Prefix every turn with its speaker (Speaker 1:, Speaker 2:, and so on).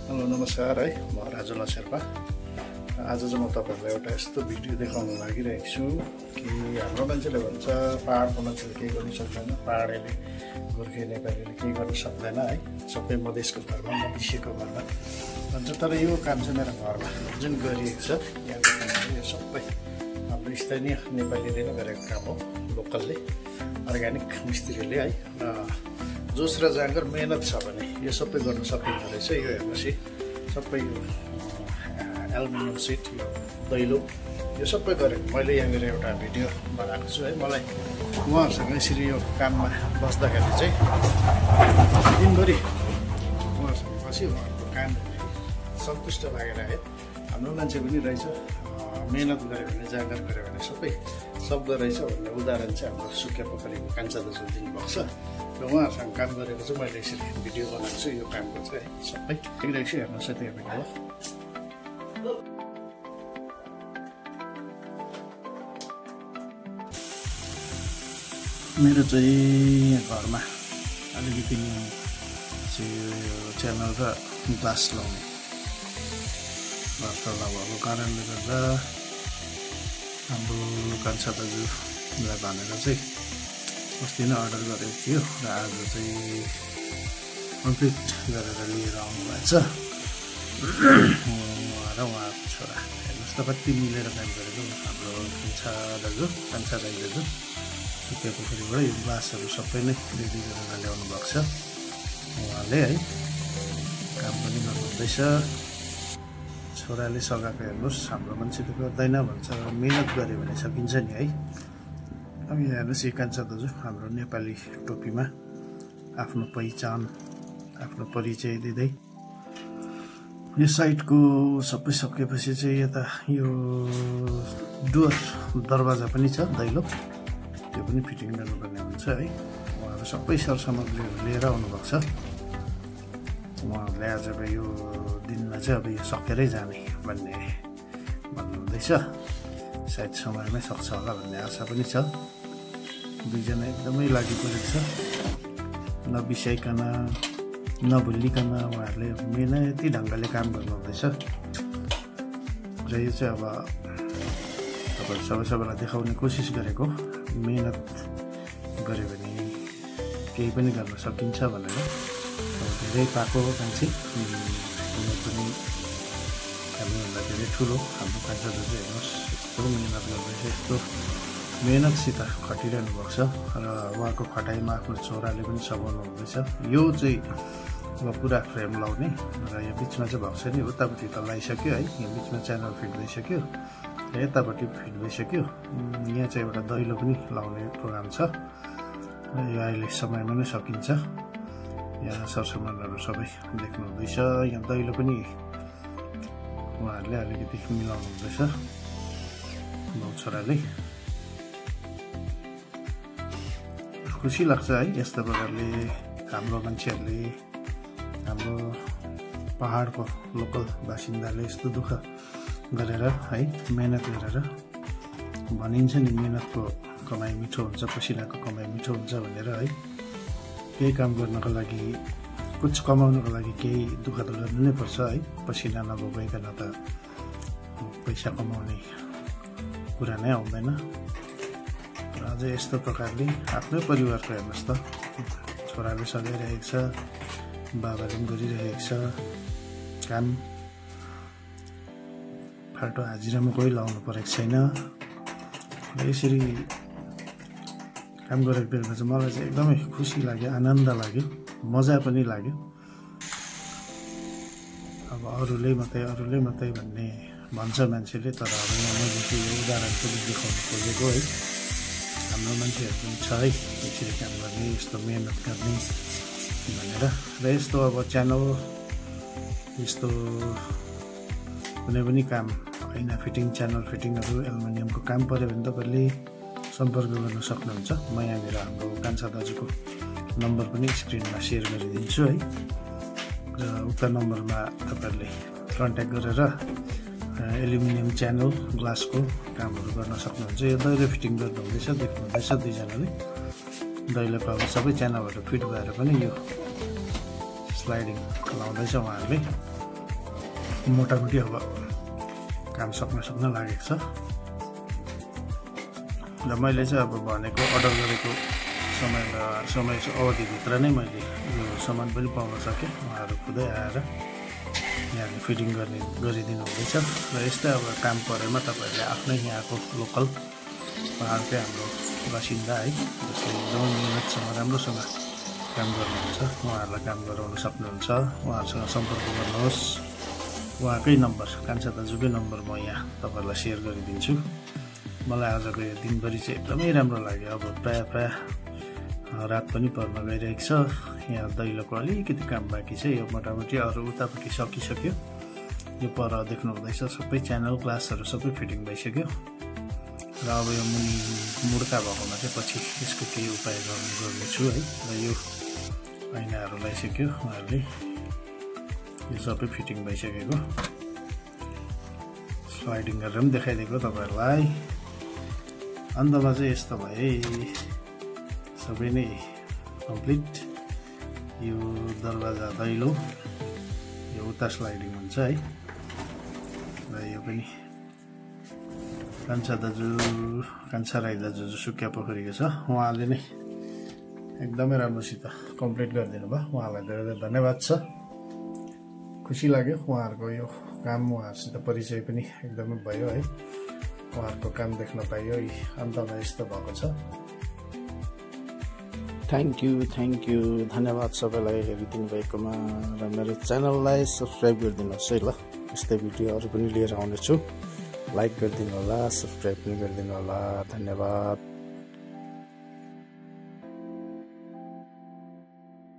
Speaker 1: Hello नमस्कार है म राजुला शेर्पा। आज चाहिँ म तपाईहरुलाई एउटा यस्तो भिडियो देखाउन लागिरहेको छु कि हाम्रो मान्छेले भन्छ पहाडको मान्छेले केही गर्न सक्दैन, पहाडेले गोर्खे नेपालीले केही गर्न सक्दैन है, सबै मधेसको घरमा मधेसीको घरमा भन्छ। तर यो काम चाहिँ मेरो घरमा जुन गरिएको छ यहाँको काम यो सबै हाम्रो स्थानीय नेपालीले नै गरेको काम हो, लोकलले अर्ग्यानिक मिस्त्रीले है। जोस र जाँगर मेहनत छ भने यो सबै गर्न सकिन्छ रहेछ। यो हेर्नुहोस् है, सबै यो एल्युमिनियम सिट, यो दैलो, यो सबै गरेको मैले यहाँनिर एउटा भिडियो बनाएको छु है। मलाई उहाँहरूसँग यसरी यो काममा बस्दाखेरि चाहिँ दिनभरि उहाँहरूसँग बसी उहाँहरूको काम सन्तुष्ट लागेर आयो। हाम्रो मान्छे पनि रहेछ, मेहनत गऱ्यो भने जाँगर गऱ्यो भने सबै सक्दो रहेछ भन्ने उदाहरण चाहिँ हाम्रो सुकिया पोखरीको कान्छा दाजु दिनुभएको छ र उहाँहरूसँग काम गरेको चाहिँ मैले यसरी भिडियो बनाएको छु। यो कामको चाहिँ सबै देखिरहेको छु, हेर्नुहोस् त्यो भिडियो। मेरो चाहिँ घरमा अलिकति च्यानल र ग्लास लाउने वास्ता भएको कारणले गर्दा हाम्रो कान्छा दाजुलाई भनेर चाहिँ अस्ति नै अर्डर गरेको थियो र आज चाहिँ कम्प्लिट गरेर लिएर आउनुभएको छ र उहाँको छोरा। हेर्नुहोस् त कति मिलेर काम गरेको हाम्रो कान्छा दाइ दाजु सुकिया पोखरीबाट यो ग्लासहरू सबै नै रेडी गरेर ल्याउनु भएको छ उहाँले है। काम पनि गर्नुहुँदैछ, छोराले सघाएको हेर्नुहोस्। हाम्रो मान्छेले गर्दैन भन्छ, मिहिनेत गऱ्यो भने सकिन्छ नि है। अब यहाँ हेर्नुहोस् यो कान्छा दाजु हाम्रो नेपाली टोपीमा आफ्नो पहिचान, आफ्नो परिचय दिँदै यो साइडको सबै सकेपछि चाहिँ यता यो डुवर दरवाजा पनि छ, दैलो, त्यो पनि फिटिङ गर्नुपर्ने हुन्छ है। उहाँहरू सबै सरसामग्रीहरू लिएर आउनुभएको छ। उहाँहरूले आज अब यो दिनमा चाहिँ अब यो सकेरै जाने भन्नुहुँदैछ। सायद समयमै सक्छ होला भन्ने आशा पनि छ। दुईजना एकदमै लागि परेको छ, नबिसाइकन नभुलिकन उहाँहरूले मेहनती ढङ्गले काम गर्नुहुँदैछ र यो चाहिँ अब तपाईँहरू सबैलाई देखाउने कोसिस गरेको। मेहनत गऱ्यो भने केही पनि गर्न सकिन्छ भनेर धेरै पाएको मान्छे कुनै पनि हामीभन्दा धेरै ठुलो हाम्रो कान्छा दाजु हेर्नुहोस्, यस्तो मेहनत गर्दैछ, यस्तो मेहनतसित खटिरहनु भएको छ र उहाँको खटाइमा आफ्नो छोराले पनि सघाउनु हुँदैछ। यो चाहिँ अब पुरा फ्रेम लाउने र यो बिचमा चाहिँ भएको छैन, उतापट्टि त लगाइसक्यो है, यो बिचमा च्यानल फिट भइसक्यो र यतापट्टि फिट भइसक्यो। यहाँ चाहिँ एउटा दैलो पनि लाउने प्रोग्राम छ र यो अहिले समयमा नै सकिन्छ। यहाँ सरसामानहरू सबै देख्नु हुँदैछ। यहाँ दैलो पनि उहाँहरूले अलिकति मिलाउनु हुँदैछ बाउ छोराले। खुसी लाग्छ है यस्तो प्रकारले हाम्रो मान्छेहरूले, हाम्रो पहाडको लोकल बासिन्दाले यस्तो दुःख गरेर है, मेहनत गरेर भनिन्छ नि मेहनतको कमाइ मिठो हुन्छ, पसिनाको कमाइ मिठो हुन्छ भनेर है। केही काम गर्नको लागि, कुछ कमाउनको लागि केही दुःख त गर्नु नै पर्छ है। पसिना नभोगाइकन त पैसा कमाउने कुरा नै आउँदैन। र अझै यस्तो प्रकारले आफ्नै परिवारको हेर्नुहोस् त, छोराले सघाइरहेको छ, बाबाले पनि गरिरहेको छ काम। फाल्टो हाजिरामा कोही लाउनु परेको छैन। र यसरी काम गरेको बेलामा चाहिँ मलाई चाहिँ एकदमै खुसी लाग्यो, आनन्द लाग्यो, मजा पनि लाग्यो। अब अरूले मात्रै भन्ने भन्छ मान्छेले, तर अब मैले चाहिँ यो उदाहरण पनि देखाउनु खोजेको है। हाम्रो मान्छेहरू पनि छ है यसरी काम गर्ने, यस्तो मेहनत गर्ने भनेर। र यस्तो अब च्यानल, यस्तो कुनै पनि काम ऐना फिटिङ, च्यानल फिटिङहरू, एल्युमिनियमको काम पऱ्यो भने तपाईँहरूले सम्पर्क गर्न सक्नुहुन्छ। म यहाँनिर हाम्रो कान्छा दाजुको नम्बर पनि स्क्रिनमा सेयर गरिदिन्छु है। र उक्त नम्बरमा तपाईँहरूले कन्ट्याक्ट गरेर एल्युमिनियम च्यानल, ग्लासको कामहरू गर्न सक्नुहुन्छ। यो दैलो फिटिङ गर्नुहुँदैछ, देख्नुहुँदैछ दुईजनाले। दैलोको अब सबै च्यानलहरू फिट भएर पनि यो स्लाइडिङ लाउँदैछ उहाँहरूले। मोटामोटी अब काम सक्न लागेको छ र मैले चाहिँ अब भनेको अर्डर गरेको समय अवधिभित्र नै मैले यो सामान पनि पाउन सकेँ। उहाँहरू खुदै आएर यहाँले फिटिङ गरिदिनु हुँदैछ र यस्तै अब काम परेमा तपाईँहरूले आफ्नै यहाँको लोकल पहाडकै हाम्रो बासिन्दा है जसले एकदमै मिहिनेतसँग राम्रोसँग काम गर्नुहुन्छ उहाँहरूलाई काम गराउन सक्नुहुन्छ। उहाँहरूसँग सम्पर्क गर्नुहोस्। उहाँकै नम्बर कान्छा दाजुकै नम्बर म यहाँ तपाईँहरूलाई सेयर गरिदिन्छु। मलाई आजको यो दिनभरि चाहिँ एकदमै राम्रो लाग्यो। अब प्रायः रात पनि पर्न गइरहेको छ। यहाँ दैलोको अलिकति काम बाँकी छ। यो मोटामोटी अरू उतापट्टि सकिसक्यो। यो पर देख्नु हुँदैछ सबै च्यानल ग्लासहरू सबै फिटिङ भइसक्यो र अब यो मुनि मुड्का भएकोमा चाहिँ पछि यसको केही उपाय गर्नेछु है। र यो ऐनाहरू लगाइसक्यो उहाँहरूले। यो सबै फिटिङ भइसकेको स्लाइडिङ गरेर पनि देखाइदिएको तपाईँहरूलाई। अन्तमा चाहिँ यस्तो भए सबै नै कम्प्लिट। यो दरवाजा दैलो यो उता स्लाइडिङ हुन्छ है र यो पनि कान्छा राई दाजु सुकिया पोखरीको छ। उहाँले नै एकदमै राम्रोसित कम्प्लिट गरिदिनु भयो। उहाँलाई धेरै धेरै धन्यवाद छ। खुसी लाग्यो उहाँहरूको यो काम। उहाँहरूसित परिचय पनि एकदमै भयो है। उहाँहरूको काम देख्न पाइयो। अन्तमा यस्तो भएको छ। थ्याङ्क यू धन्यवाद सबैलाई हेरिदिनु भएकोमा र मेरो च्यानललाई सब्सक्राइब गरिदिनुहोस् है। ल यस्तै भिडियोहरू पनि लिएर आउनेछु। लाइक गरिदिनु होला, सब्सक्राइब पनि गरिदिनु होला। धन्यवाद।